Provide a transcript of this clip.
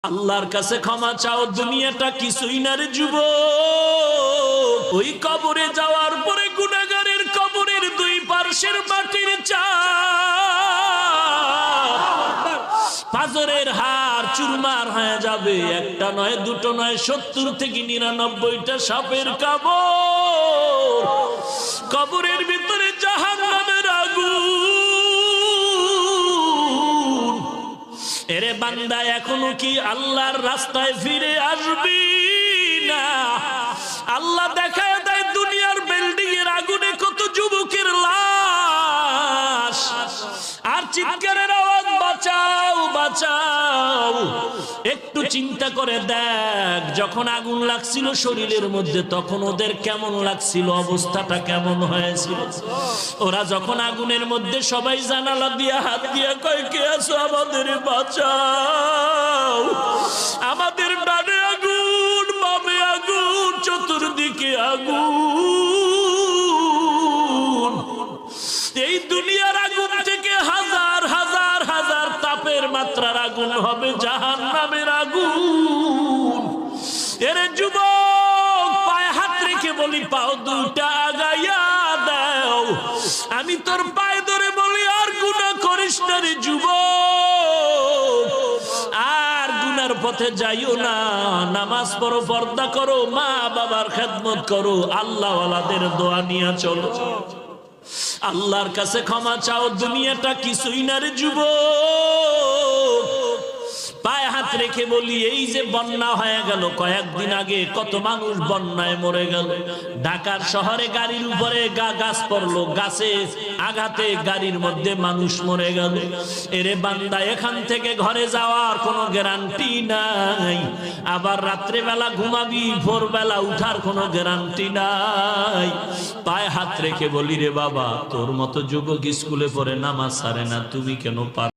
আল্লাহর কাছে ক্ষমা চাও, দুনিয়াটা কিছুই না রে যুবক। ওই কবরে যাওয়ার পরে গুনাহগারের কবরের দুই পার্শ্বের মাটির চাপ পাথরের হাড় চুরমার হয়ে যাবে। একটা নয়, দুটো নয়, 70 থেকে 99টা সাপের কামড়। কবরের ভিতরে জাহান্নামের আগুন। এরে বান্দা, এখনো কি আল্লাহর রাস্তায় ফিরে আসবি না? আল্লাহ দেখায় দেয় দুনিয়ার বিল্ডিং এর আগুনে কত যুবকের লাশ, আর চিৎকারের আওয়াজ, বাঁচাও বাঁচাও। একটু চিন্তা করে দেখ, যখন আগুন লাগছিল শরীরের মধ্যে তখন ওদের কেমন লাগছিল, অবস্থাটা কেমন হয়েছিল। ওরা যখন আগুনের মধ্যে সবাই জানালা দিয়া হাত দিয়া কয়, কে আছো, আমাদের বাঁচাও। আমাদের ডানে আগুন, বামে আগুন, চতুর্দিকে আগুন। এই দুনিয়ার আগুন থেকে হাজার হাজার হাজার তাপের মাত্রার আগুন হবে জাহান্নামের আগুন। এরে যুবক, পায়ে হাত রেখে বলি, পাও দুইটা আগাইয়া দাও। আমি তোর পায়ে ধরে বলি, আর গুনাহ করিস না রে যুবক, আর গুনার পথে যাইও না। নামাজ পড়ো, পর্দা করো, মা বাবার খেদমত করো, আল্লাহ ওয়ালাদের দোয়া নিয়ে চলো। আল্লাহর কাছে ক্ষমা চাও, দুনিয়াটা কিছুই না রে যুবক। পায়ে হাত রেখে বলি, এই যে বন্যা হয়ে গেল কয়েকদিন আগে, কত মানুষ বন্যায় মরে গেল। ঢাকার শহরে গাড়ির উপরে গাছ পড়লো, গাছে আঘাতে গাড়ির মধ্যে মানুষ মরে গেল। এরে বান্দা, এখান থেকে ঘরে যাওয়ার কোনো গ্যারান্টি নাই। আবার রাত্রে বেলা ঘুমাবি, ভোরবেলা উঠার কোনো গ্যারান্টি নাই। পায়ে হাত রেখে বলি, রে বাবা, তোর মতো যুবক স্কুলে পড়ে নামাজ ছাড়ে না, তুমি কেন পার?